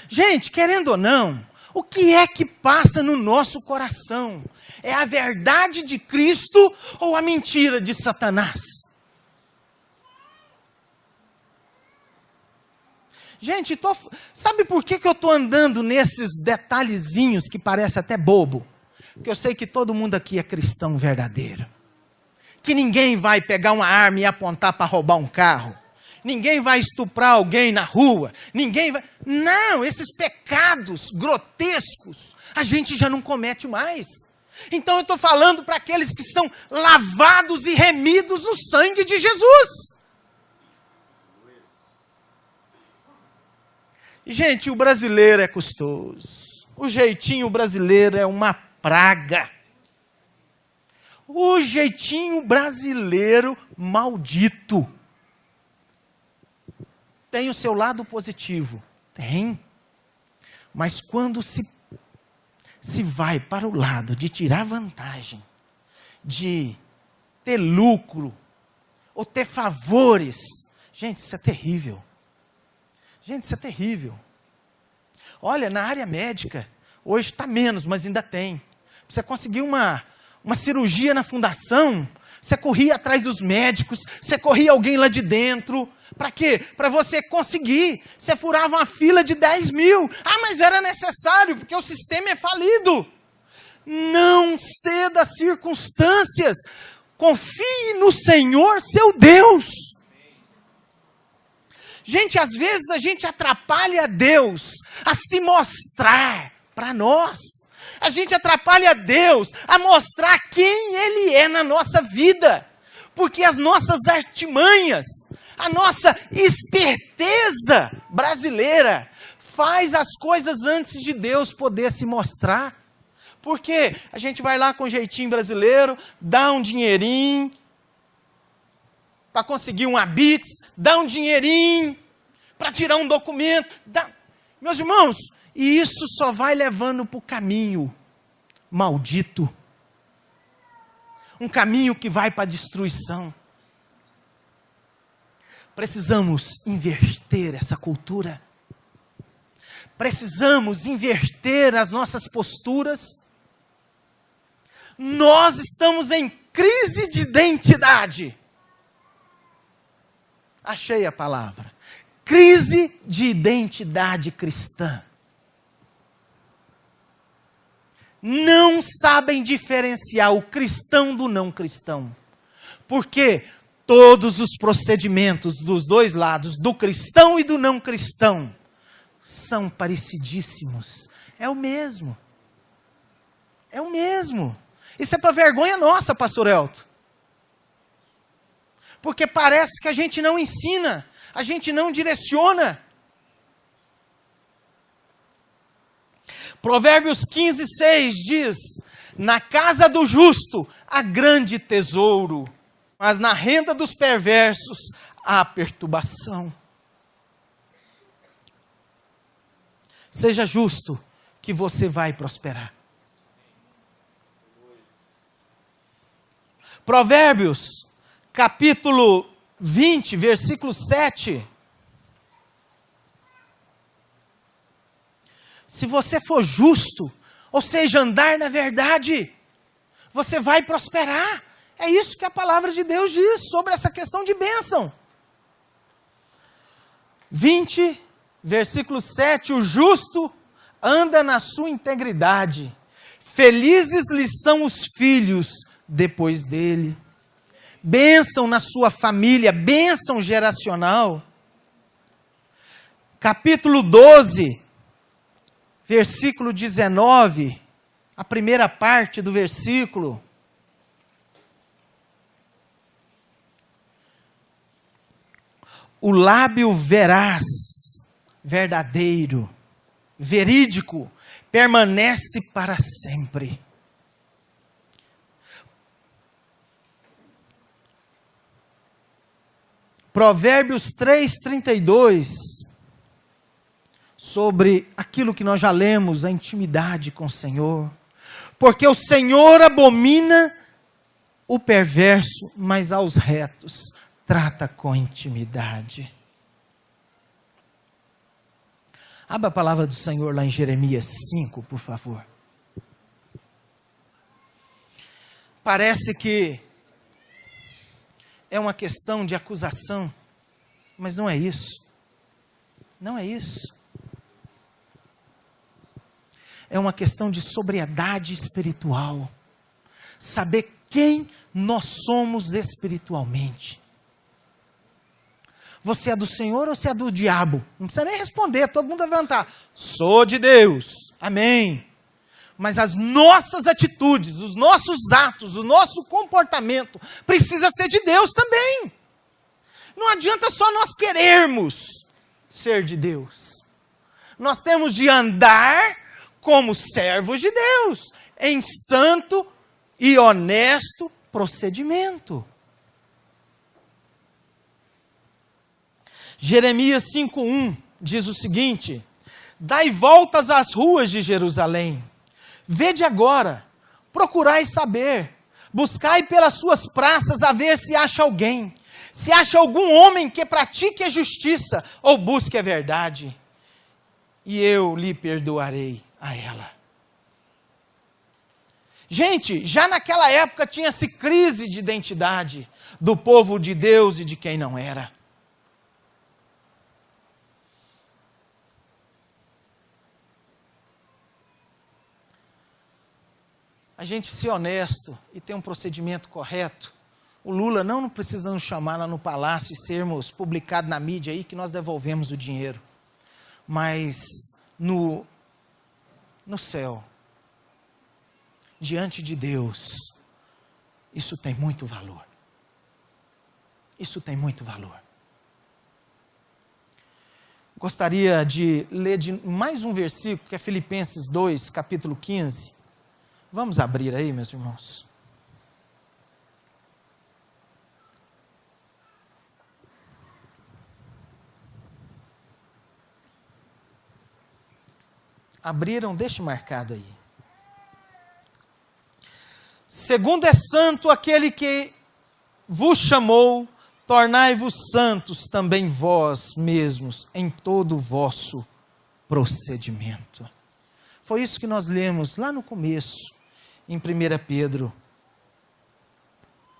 Gente, querendo ou não, o que é que passa no nosso coração? É a verdade de Cristo ou a mentira de Satanás? Gente, sabe por que eu estou andando nesses detalhezinhos que parece até bobo? Porque eu sei que todo mundo aqui é cristão verdadeiro. Que ninguém vai pegar uma arma e apontar para roubar um carro. Ninguém vai estuprar alguém na rua. Ninguém vai... Não, esses pecados grotescos a gente já não comete mais. Então eu estou falando para aqueles que são lavados e remidos no sangue de Jesus. E, gente, o brasileiro é custoso. O jeitinho brasileiro é uma praga. O jeitinho brasileiro maldito. Tem o seu lado positivo? Tem. Mas quando se vai para o lado de tirar vantagem, de ter lucro, ou ter favores, gente, isso é terrível. Gente, isso é terrível. Olha, na área médica, hoje está menos, mas ainda tem. Você conseguiu uma cirurgia na fundação, você corria atrás dos médicos, você corria alguém lá de dentro. Para quê? Para você conseguir. Você furava uma fila de 10 mil. Ah, mas era necessário, porque o sistema é falido. Não ceda às circunstâncias. Confie no Senhor, seu Deus. Gente, às vezes a gente atrapalha Deus a se mostrar para nós. A gente atrapalha Deus a mostrar quem Ele é na nossa vida. Porque as nossas artimanhas, a nossa esperteza brasileira faz as coisas antes de Deus poder se mostrar. Porque a gente vai lá com jeitinho brasileiro, dá um dinheirinho, para conseguir um habits, dá um dinheirinho, para tirar um documento. Meus irmãos, e isso só vai levando para o caminho maldito. Um caminho que vai para a destruição. Precisamos inverter essa cultura. Precisamos inverter as nossas posturas. Nós estamos em crise de identidade. Achei a palavra. Crise de identidade cristã. Não sabem diferenciar o cristão do não cristão. Porque todos os procedimentos dos dois lados, do cristão e do não cristão, são parecidíssimos. É o mesmo. É o mesmo. Isso é para vergonha nossa, pastor Elton. Porque parece que a gente não ensina, a gente não direciona. Provérbios 15:6 diz: na casa do justo há grande tesouro, mas na renda dos perversos há perturbação. Seja justo, que você vai prosperar. Provérbios, capítulo 20, versículo 7. Se você for justo, ou seja, andar na verdade, você vai prosperar. É isso que a palavra de Deus diz sobre essa questão de bênção. 20, versículo 7, o justo anda na sua integridade. Felizes lhe são os filhos depois dele. Bênção na sua família, bênção geracional. Capítulo 12, versículo 19, a primeira parte do versículo. O lábio veraz, verdadeiro, verídico, permanece para sempre. Provérbios 3:32, sobre aquilo que nós já lemos, a intimidade com o Senhor. Porque o Senhor abomina o perverso, mas aos retos trata com intimidade. Abra a palavra do Senhor lá em Jeremias 5, por favor. Parece que é uma questão de acusação, mas não é isso. Não é isso. É uma questão de sobriedade espiritual. Saber quem nós somos espiritualmente. Você é do Senhor ou você é do diabo? Não precisa nem responder, todo mundo vai levantar. Sou de Deus, amém. Mas as nossas atitudes, os nossos atos, o nosso comportamento precisa ser de Deus também. Não adianta só nós querermos ser de Deus. Nós temos de andar como servos de Deus, em santo e honesto procedimento. Jeremias 5:1 diz o seguinte: dai voltas às ruas de Jerusalém. Vede agora, procurai saber, buscai pelas suas praças a ver se acha alguém, se acha algum homem que pratique a justiça ou busque a verdade, e eu lhe perdoarei a ela. Gente, já naquela época tinha-se crise de identidade do povo de Deus e de quem não era. A gente ser honesto e ter um procedimento correto. O Lula não precisa nos chamar lá no palácio e sermos publicados na mídia aí que nós devolvemos o dinheiro. Mas no céu, diante de Deus, isso tem muito valor. Isso tem muito valor. Gostaria de ler mais um versículo, que é Filipenses 2, capítulo 15. Vamos abrir aí, meus irmãos. Abriram, deixe marcado aí. Segundo é santo aquele que vos chamou, tornai-vos santos também vós mesmos, em todo o vosso procedimento. Foi isso que nós lemos lá no começo, em 1 Pedro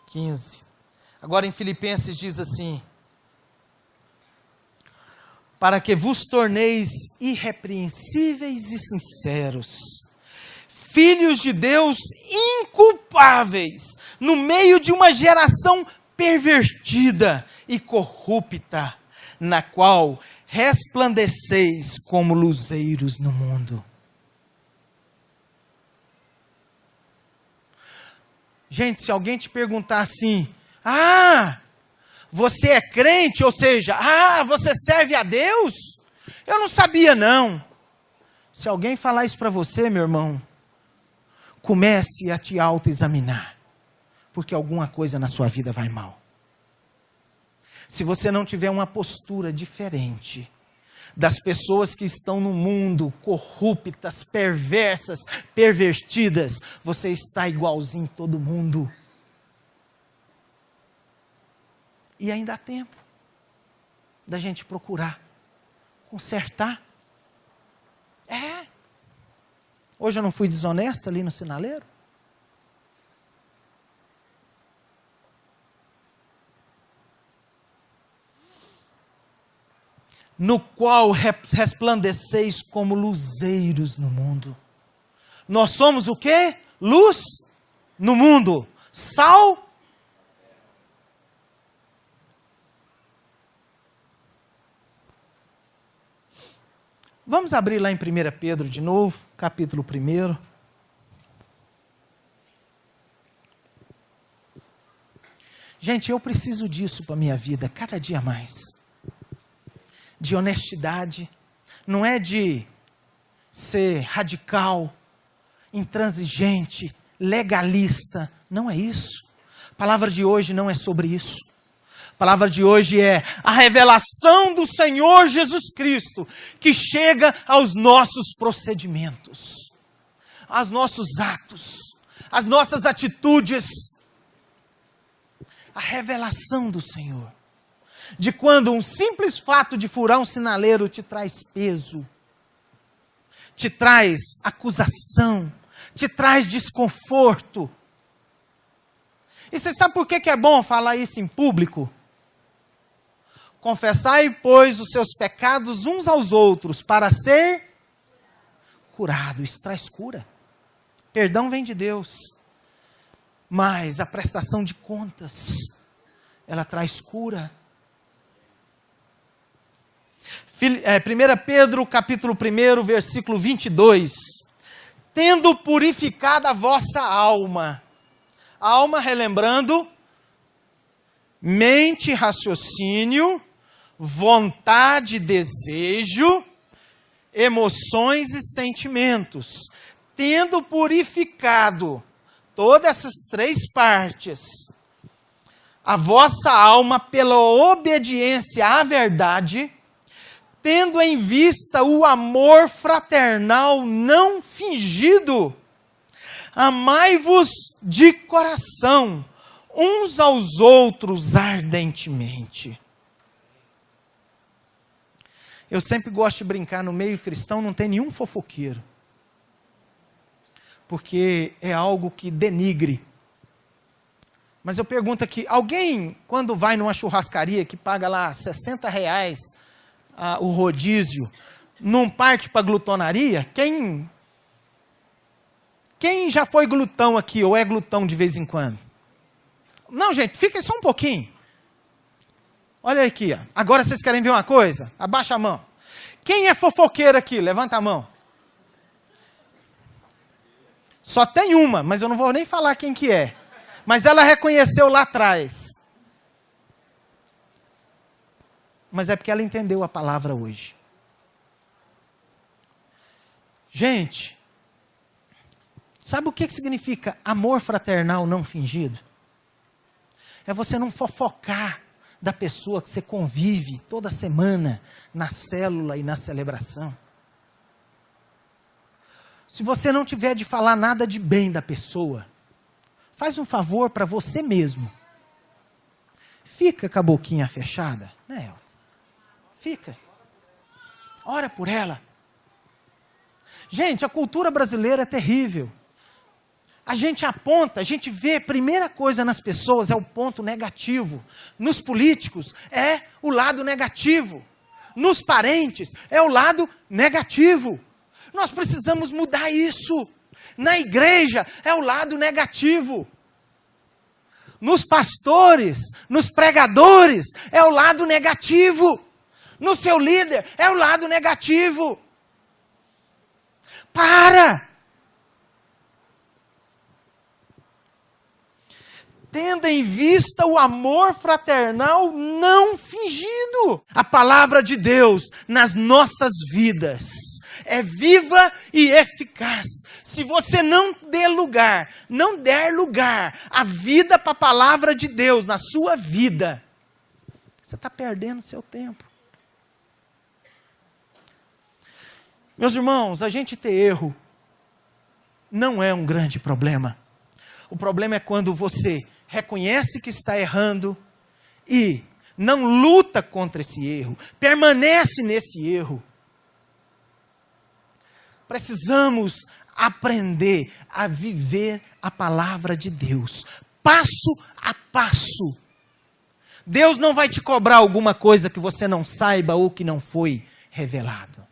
15. Agora em Filipenses diz assim: para que vos torneis irrepreensíveis e sinceros, filhos de Deus inculpáveis, no meio de uma geração pervertida e corrupta, na qual resplandeceis como luzeiros no mundo. Gente, se alguém te perguntar assim: você é crente, ou seja, você serve a Deus? Eu não sabia não. Se alguém falar isso para você, meu irmão, comece a te autoexaminar, porque alguma coisa na sua vida vai mal. Se você não tiver uma postura diferente das pessoas que estão no mundo corruptas, perversas, pervertidas, você está igualzinho todo mundo. E ainda há tempo da gente procurar consertar. Hoje eu não fui desonesta ali no sinaleiro? No qual resplandeceis como luzeiros no mundo. Nós somos o quê? Luz no mundo. Sal. Vamos abrir lá em 1 Pedro de novo, capítulo 1. Gente, eu preciso disso para a minha vida, cada dia mais. De honestidade, não é de ser radical, intransigente, legalista, não é isso. A palavra de hoje não é sobre isso. A palavra de hoje é a revelação do Senhor Jesus Cristo, que chega aos nossos procedimentos, aos nossos atos, às nossas atitudes. A revelação do Senhor, de quando um simples fato de furar um sinaleiro te traz peso, te traz acusação, te traz desconforto. E você sabe por que é bom falar isso em público? Confessai, pois, os seus pecados uns aos outros, para ser curado. Isso traz cura. Perdão vem de Deus. Mas a prestação de contas, ela traz cura. 1 Pedro, capítulo 1, versículo 22. Tendo purificado a vossa alma. Alma, relembrando, mente, raciocínio, vontade, desejo, emoções e sentimentos. Tendo purificado todas essas três partes, a vossa alma pela obediência à verdade, tendo em vista o amor fraternal não fingido, amai-vos de coração, uns aos outros ardentemente. Eu sempre gosto de brincar, no meio cristão não tem nenhum fofoqueiro, porque é algo que denigre. Mas eu pergunto aqui, alguém, quando vai numa churrascaria que paga lá R$60 o rodízio, não parte para glutonaria? Quem já foi glutão aqui, ou é glutão de vez em quando? Não, gente, fica só um pouquinho. Olha aqui, ó. Agora vocês querem ver uma coisa? Abaixa a mão. Quem é fofoqueiro aqui? Levanta a mão. Só tem uma, mas eu não vou nem falar quem que é. Mas ela reconheceu lá atrás. Mas é porque ela entendeu a palavra hoje. Gente, sabe o que significa amor fraternal não fingido? É você não fofocar da pessoa que você convive toda semana na célula e na celebração. Se você não tiver de falar nada de bem da pessoa, faz um favor para você mesmo. Fica com a boquinha fechada, né, Elton? Fica. Ora por ela. Gente, a cultura brasileira é terrível. A gente aponta, a gente vê, a primeira coisa nas pessoas é o ponto negativo. Nos políticos é o lado negativo. Nos parentes é o lado negativo. Nós precisamos mudar isso. Na igreja é o lado negativo. Nos pastores, nos pregadores é o lado negativo. No seu líder é o lado negativo. Para! Tendo em vista o amor fraternal não fingido. A palavra de Deus nas nossas vidas é viva e eficaz. Se você não der lugar à vida para a palavra de Deus na sua vida, você está perdendo seu tempo. Meus irmãos, a gente ter erro não é um grande problema. O problema é quando você reconhece que está errando e não luta contra esse erro, permanece nesse erro. Precisamos aprender a viver a palavra de Deus, passo a passo. Deus não vai te cobrar alguma coisa que você não saiba ou que não foi revelado.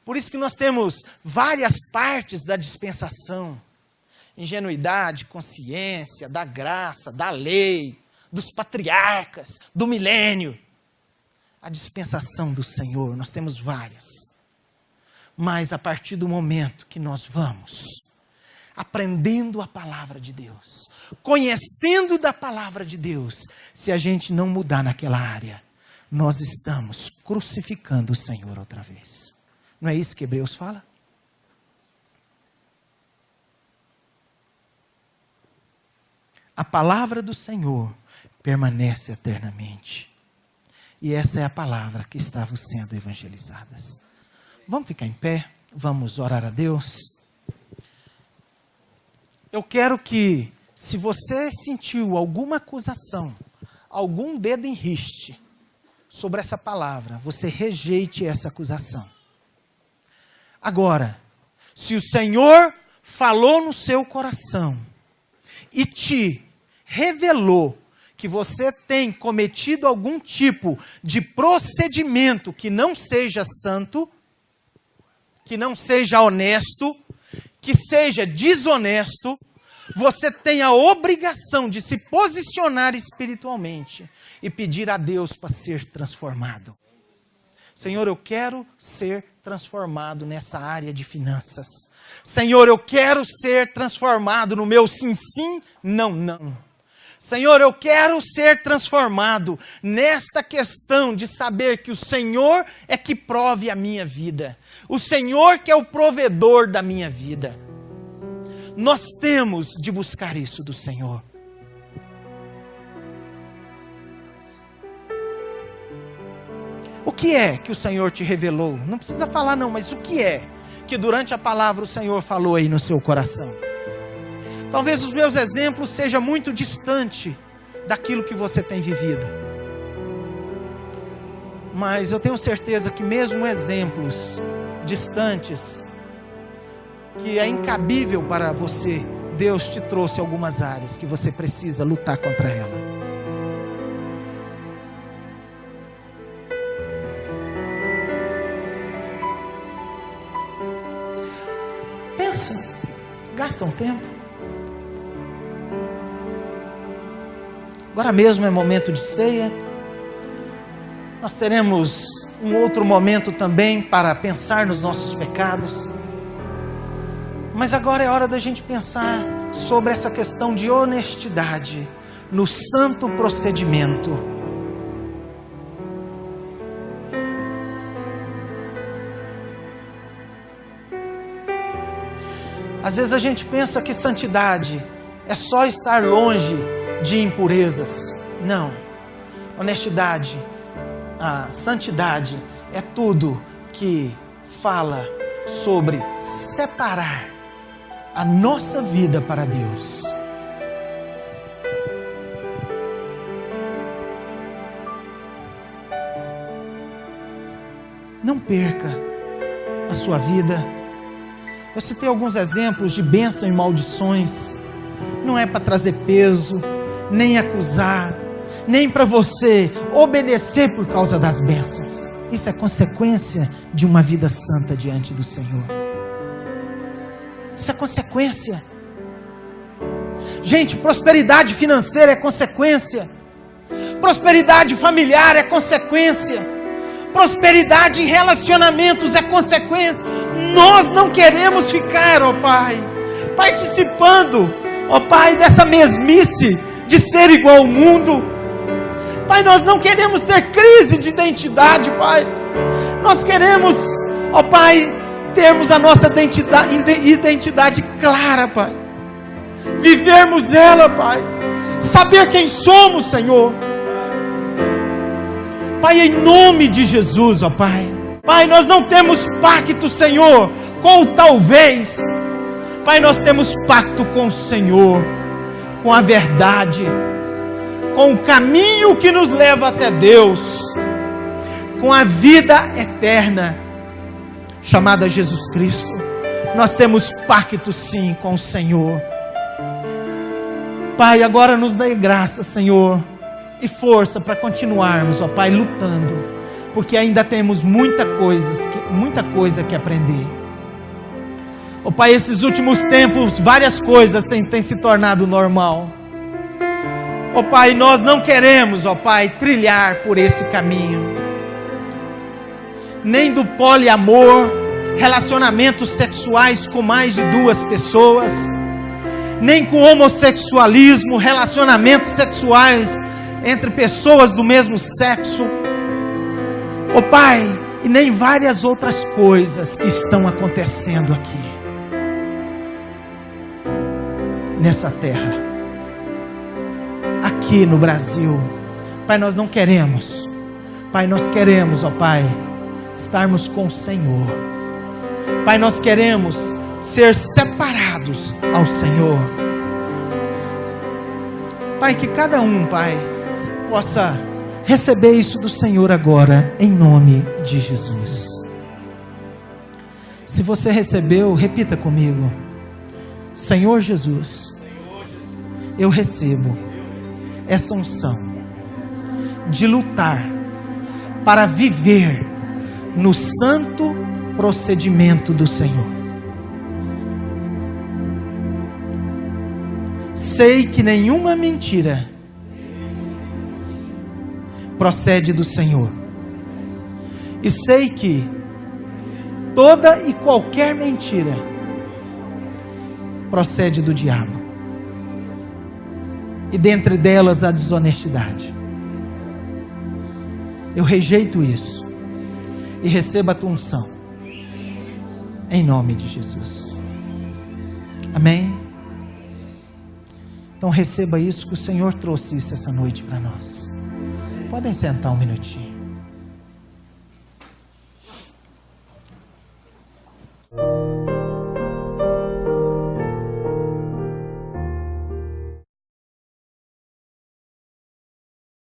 Por isso que nós temos várias partes da dispensação. Ingenuidade, consciência, da graça, da lei, dos patriarcas, do milênio. a dispensação do Senhor, nós temos várias. Mas a partir do momento que nós vamos aprendendo a palavra de Deus, conhecendo da palavra de Deus, se a gente não mudar naquela área, nós estamos crucificando o Senhor outra vez. Não é isso que Hebreus fala? A palavra do Senhor permanece eternamente. E essa é a palavra que estava sendo evangelizada. Vamos ficar em pé, vamos orar a Deus. Eu quero que, se você sentiu alguma acusação, algum dedo em riste sobre essa palavra, você rejeite essa acusação. Agora, se o Senhor falou no seu coração e te revelou que você tem cometido algum tipo de procedimento que não seja santo, que não seja honesto, que seja desonesto, você tem a obrigação de se posicionar espiritualmente e pedir a Deus para ser transformado. Senhor, eu quero ser transformado nessa área de finanças. Senhor, eu quero ser transformado no meu sim, sim, não, não. Senhor, eu quero ser transformado nesta questão de saber que o Senhor é que prove a minha vida. O Senhor que é o provedor da minha vida. Nós temos de buscar isso do Senhor. O que é que o Senhor te revelou? Não precisa falar não, mas o que é que durante a palavra o Senhor falou aí no seu coração? Talvez os meus exemplos sejam muito distantes daquilo que você tem vivido. Mas eu tenho certeza que mesmo exemplos distantes, que é incabível para você, Deus te trouxe algumas áreas que você precisa lutar contra ela. Pensa, gasta um tempo. Agora mesmo é momento de ceia. Nós teremos um outro momento também para pensar nos nossos pecados. Mas agora é hora da gente pensar sobre essa questão de honestidade no santo procedimento. Às vezes a gente pensa que santidade é só estar longe de impurezas. Não. Honestidade, a santidade é tudo que fala sobre separar a nossa vida para Deus. Não perca a sua vida. Eu citei alguns exemplos de bênção e maldições. Não é para trazer peso, nem acusar, nem para você obedecer por causa das bênçãos. Isso é consequência de uma vida santa diante do Senhor. Isso é consequência. Gente, prosperidade financeira é consequência. Prosperidade familiar é consequência. Prosperidade em relacionamentos é consequência. Nós não queremos ficar, ó Pai, participando, ó Pai, dessa mesmice de ser igual ao mundo. Pai, nós não queremos ter crise de identidade, Pai. Nós queremos, ó Pai, termos a nossa identidade clara, Pai. Vivermos ela, Pai. Saber quem somos, Senhor. Pai, em nome de Jesus, ó Pai. Pai, nós não temos pacto, Senhor, com o talvez. Pai, nós temos pacto com o Senhor, com a verdade, com o caminho que nos leva até Deus, com a vida eterna, chamada Jesus Cristo. Nós temos pacto sim com o Senhor. Pai, agora nos dê graça, Senhor, e força para continuarmos, ó Pai, lutando, porque ainda temos muita coisa que aprender. Ó Pai, esses últimos tempos, várias coisas têm se tornado normal. Ó Pai, nós não queremos, ó Pai, trilhar por esse caminho. nem do poliamor, relacionamentos sexuais com mais de 2 pessoas, nem com homossexualismo, relacionamentos sexuais entre pessoas do mesmo sexo, ó Pai, e nem várias outras coisas que estão acontecendo aqui, nessa terra, aqui no Brasil. Pai, nós não queremos, Pai, nós queremos, ó Pai, estarmos com o Senhor. Pai, nós queremos ser separados ao Senhor. Pai, que cada um, Pai, possa receber isso do Senhor agora, em nome de Jesus. Se você recebeu, repita comigo: Senhor Jesus, eu recebo essa unção de lutar para viver no santo procedimento do Senhor. Sei que nenhuma mentira procede do Senhor, e sei que toda e qualquer mentira procede do diabo, e dentre delas a desonestidade. Eu rejeito isso e recebo a tua unção, em nome de Jesus. Amém? Então receba isso, que o Senhor trouxe isso essa noite para nós. Podem sentar um minutinho.